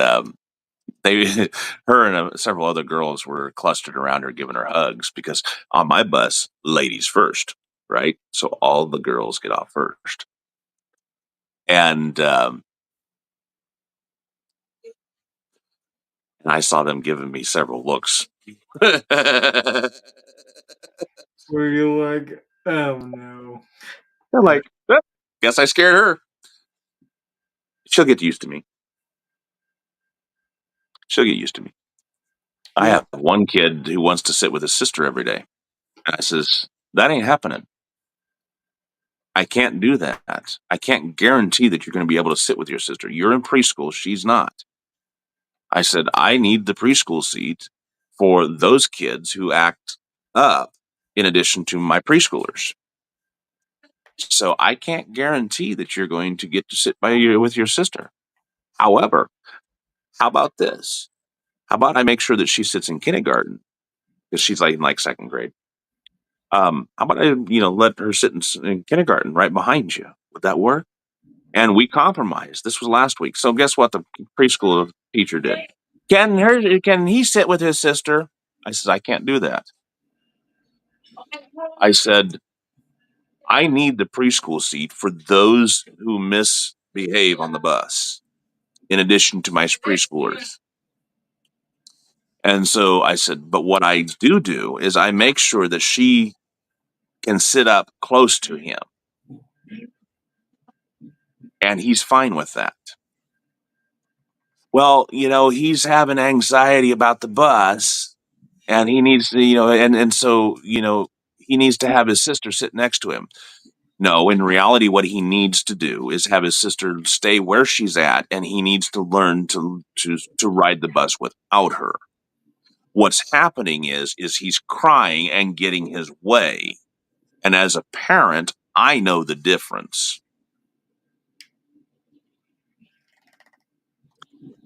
they, her and several other girls were clustered around her, giving her hugs because on my bus, ladies first, right? So all the girls get off first. And I saw them giving me several looks. I'm Were you like, oh no? like, "Eh, guess I scared her. She'll get used to me. She'll get used to me. I Yeah. have one kid who wants to sit with his sister every day. And I says, that ain't happening. I can't do that. I can't guarantee that you're going to be able to sit with your sister. You're in preschool. She's not. I said, I need the preschool seat for those kids who act up in addition to my preschoolers. So I can't guarantee that you're going to get to sit with your sister. However, how about this? How about I make sure that she sits in kindergarten because she's like in like second grade. How about I, let her sit in kindergarten right behind you? Would that work? And we compromised. This was last week. So guess what the preschool teacher did? Can he sit with his sister? I said, I can't do that. I said, I need the preschool seat for those who misbehave on the bus, in addition to my preschoolers. And so I said, but what I do is I make sure that she can sit up close to him, and he's fine with that. Well, he's having anxiety about the bus, and he needs to, and so, he needs to have his sister sit next to him. No, in reality, what he needs to do is have his sister stay where she's at, and he needs to learn to ride the bus without her. What's happening is he's crying and getting his way. And as a parent, I know the difference.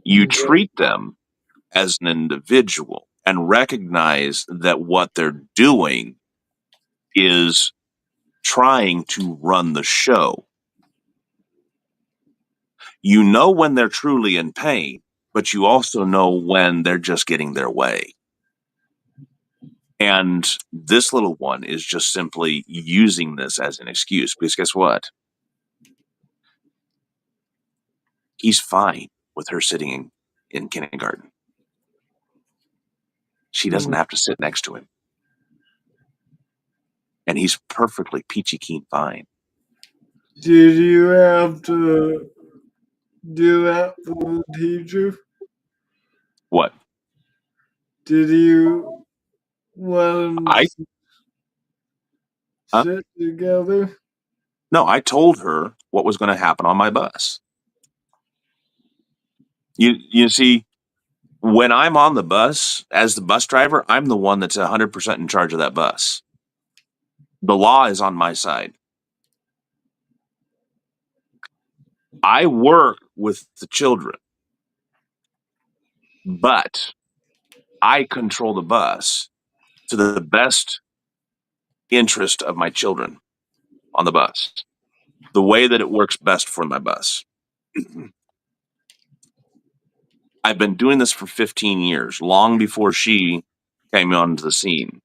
You treat them as an individual and recognize that what they're doing is trying to run the show. You know when they're truly in pain, but you also know when they're just getting their way. And this little one is just simply using this as an excuse, because guess what? He's fine with her sitting in kindergarten. She doesn't have to sit next to him. And he's perfectly peachy keen fine. Did you have to do that for the teacher? What? Did you let them I huh? sit together? No, I told her what was going to happen on my bus. You see, when I'm on the bus as the bus driver, I'm the one that's 100% in charge of that bus. The law is on my side. I work with the children, but I control the bus to the best interest of my children on the bus, the way that it works best for my bus. I've been doing this for 15 years, long before she came onto the scene.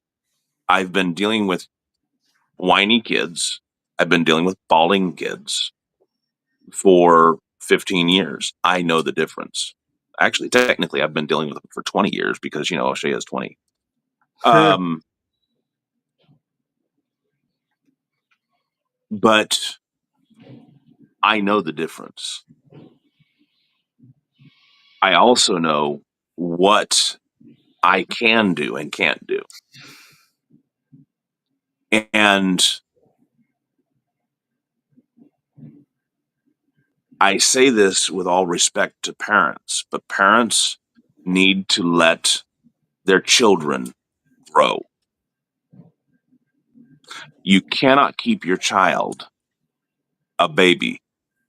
I've been dealing with whiny kids. I've been dealing with bawling kids for 15 years. I know the difference. Actually, technically, I've been dealing with them for 20 years because, she has 20. But I know the difference. I also know what I can do and can't do. And I say this with all respect to parents, but parents need to let their children grow. You cannot keep your child a baby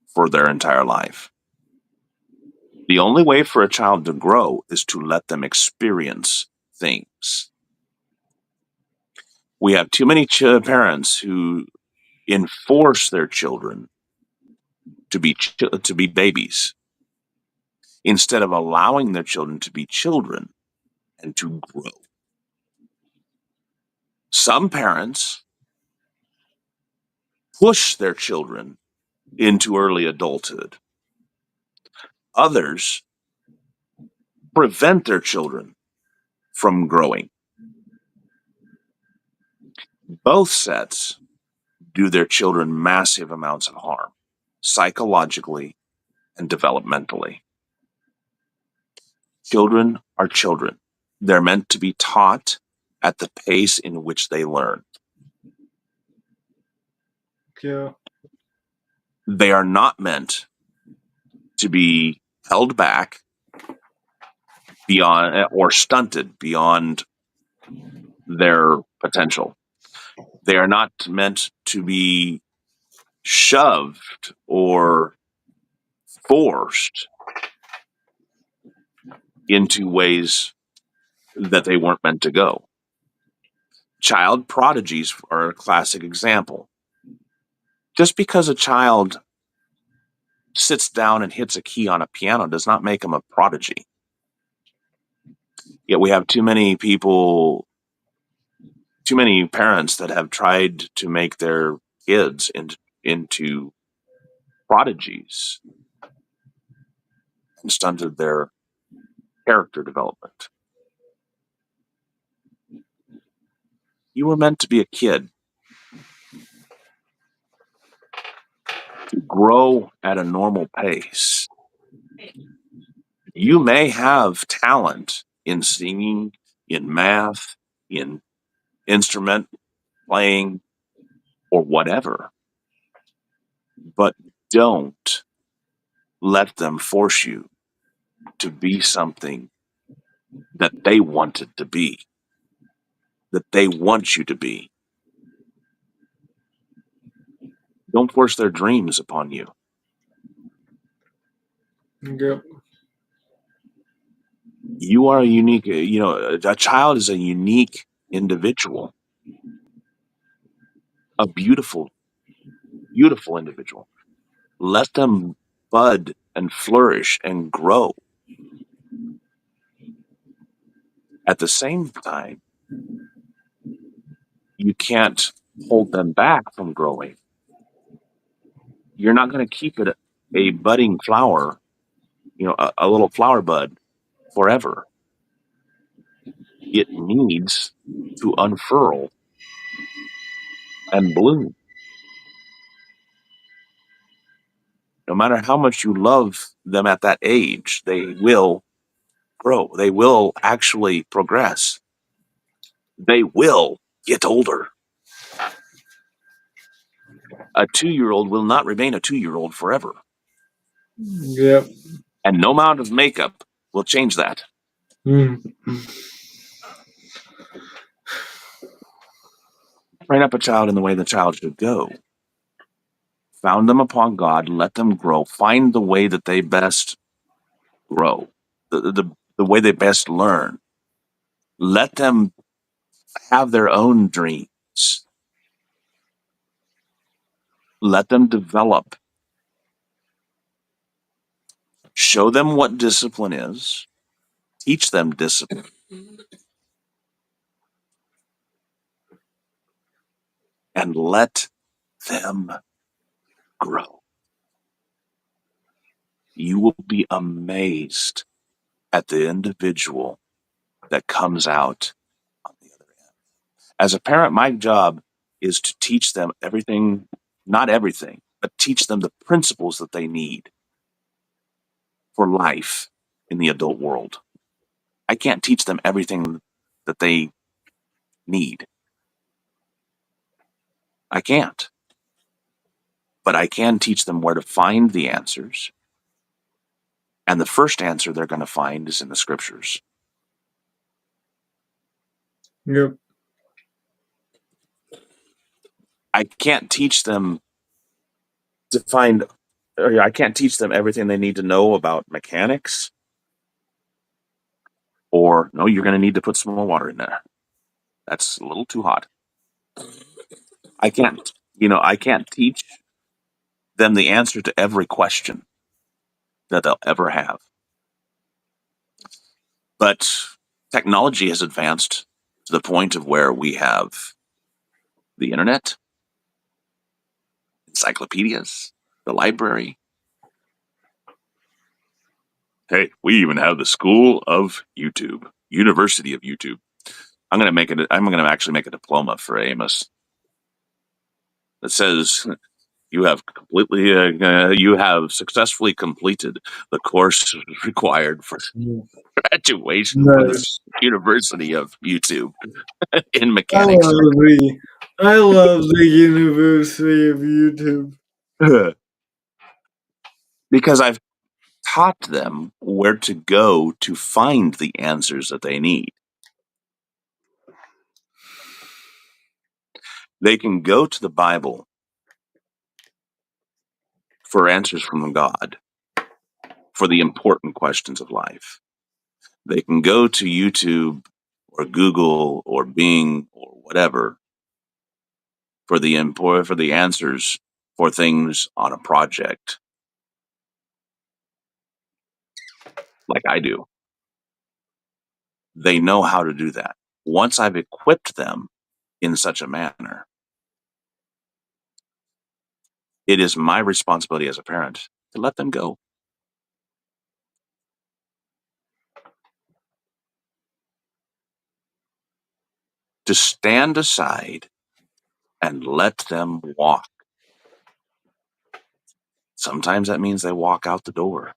for their entire life. The only way for a child to grow is to let them experience things. We have too many parents who enforce their children to be babies instead of allowing their children to be children and to grow. Some parents push their children into early adulthood. Others prevent their children from growing. Both sets do their children massive amounts of harm, psychologically and developmentally. Children are children. They're meant to be taught at the pace in which they learn. Yeah. They are not meant to be held back beyond or stunted beyond their potential. They are not meant to be shoved or forced into ways that they weren't meant to go. Child prodigies are a classic example. Just because a child sits down and hits a key on a piano does not make them a prodigy. Yet we have too many people too many parents that have tried to make their kids into prodigies and stunted their character development. You were meant to be a kid, to grow at a normal pace. You may have talent in singing, in math, in instrument playing, or whatever, but don't let them force you to be something that they wanted to be, that they want you to be. Don't force their dreams upon you. Yep. You are a unique, a child is a unique individual, a beautiful, beautiful individual. Let them bud and flourish and grow. At the same time, you can't hold them back from growing. You're not going to keep it a budding flower, a little flower bud forever. It needs to unfurl and bloom. No matter how much you love them at that age, they will grow. They will actually progress. They will get older. A 2-year-old will not remain a 2-year-old forever. Yep. And no amount of makeup will change that. Mm. Train up a child in the way the child should go. Found them upon God, let them grow. Find the way that they best grow, the way they best learn. Let them have their own dreams. Let them develop. Show them what discipline is. Teach them discipline. And let them grow. You will be amazed at the individual that comes out on the other end. As a parent, my job is to teach them everything, not everything, but teach them the principles that they need for life in the adult world. I can't teach them everything that they need. I can't. But I can teach them where to find the answers. And the first answer they're going to find is in the scriptures. Yep. I can't teach them to find, or I can't teach them everything they need to know about mechanics. Or, no, you're going to need to put some more water in there. That's a little too hot. I can't teach them the answer to every question that they'll ever have. But technology has advanced to the point of where we have the internet, encyclopedias, the library. Hey, we even have the School of YouTube, University of YouTube. I'm going to actually make a diploma for Amos that says you have successfully completed the course required for graduation from the Nice. University of YouTube in I mechanics. love the University of YouTube. Because I've taught them where to go to find the answers that they need. They can go to the Bible for answers from God for the important questions of life. They can go to YouTube or Google or Bing or whatever for the answers for things on a project, like I do. They know how to do that. Once I've equipped them in such a manner, it is my responsibility as a parent to let them go. To stand aside and let them walk. Sometimes that means they walk out the door.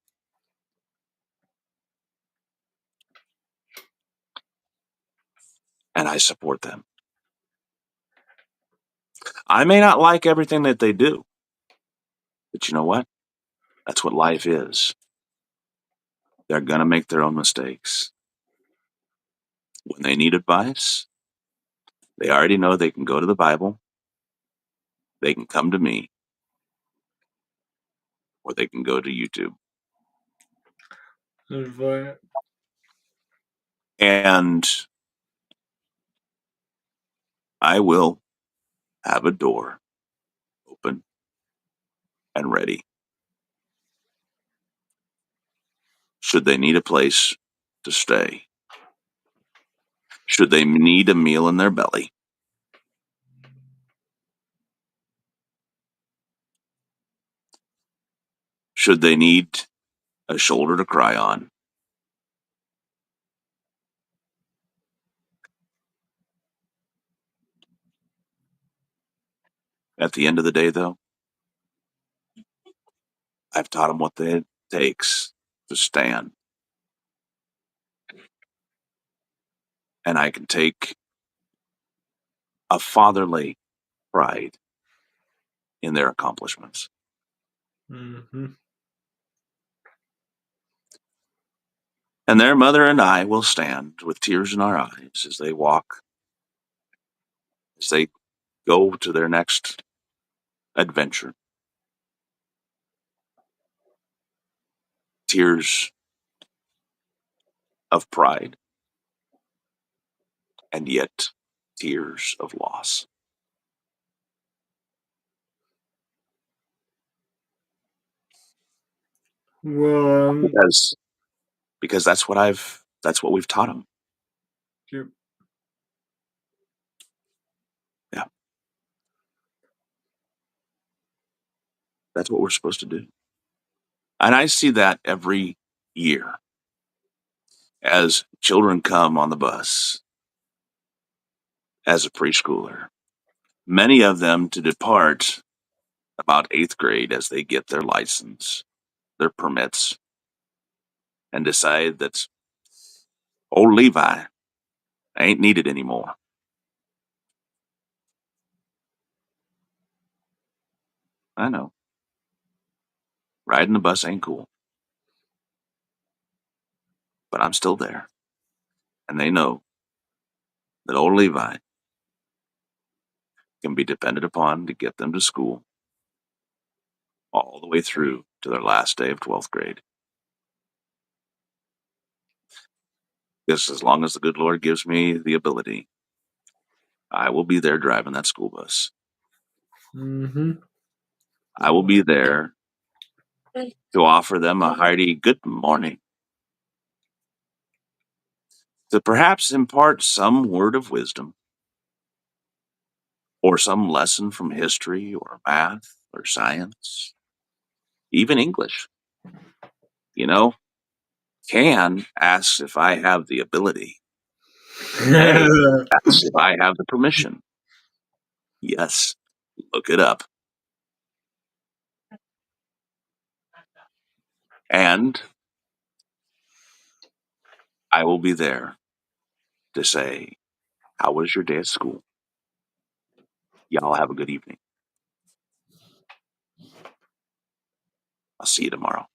And I support them. I may not like everything that they do, but you know what? That's what life is. They're going to make their own mistakes. When they need advice, they already know they can go to the Bible, they can come to me, or they can go to YouTube. That's right. And I will have a door open and ready. Should they need a place to stay? Should they need a meal in their belly? Should they need a shoulder to cry on? At the end of the day, though, I've taught them what it takes to stand. And I can take a fatherly pride in their accomplishments. Mm-hmm. And their mother and I will stand with tears in our eyes as they walk, as they go to their next adventure. Tears of pride, and yet tears of loss. Well, Because that's what we've taught them. yep. Yeah, that's what we're supposed to do. And I see that every year as children come on the bus as a preschooler. Many of them to depart about 8th grade as they get their license, their permits, and decide that old Levi ain't needed anymore. I know. Riding the bus ain't cool. But I'm still there. And they know that old Levi can be depended upon to get them to school all the way through to their last day of 12th grade. Because as long as the good Lord gives me the ability, I will be there driving that school bus. Mm-hmm. I will be there to offer them a hearty good morning, to perhaps impart some word of wisdom or some lesson from history or math or science, even English. You know, Can asks if I have the ability. May asks if I have the permission. Yes, look it up. And I will be there to say, how was your day at school? Y'all have a good evening. I'll see you tomorrow.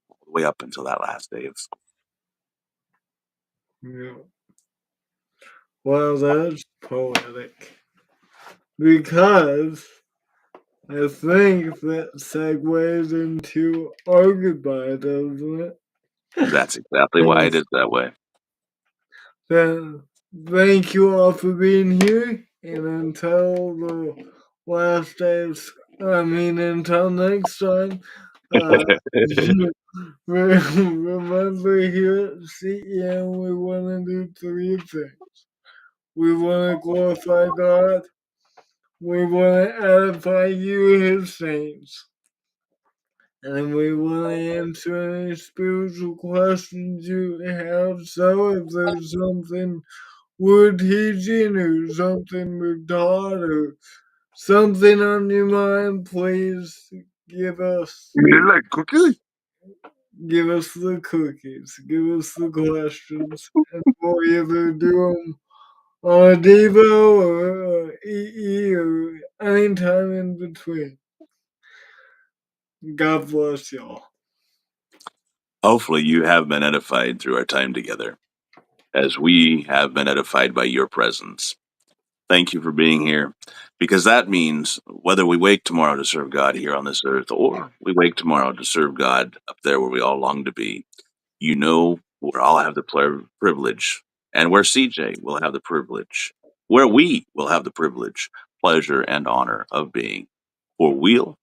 All the way up until that last day of school. Yeah. Well, that's poetic. Because I think that segues into our goodbye, doesn't it? That's exactly why it is that way. Then thank you all for being here, and until the last day of, until next time, uh, remember here at CEM we want to do three things. We want to glorify God. We want to edify you, His saints. And we want to answer any spiritual questions you have. So if there's something we're teaching or something we're taught or something on your mind, please give us You like cookies? the cookies, give us the questions, and we'll either do them on a Devo or EE or any time in between. God bless y'all. Hopefully, you have been edified through our time together, as we have been edified by your presence. Thank you for being here, because that means whether we wake tomorrow to serve God here on this earth or we wake tomorrow to serve God up there where we all long to be, you know, where I'll have the privilege, and where CJ will have the privilege, where we will have the privilege, pleasure, and honor of being. For we'll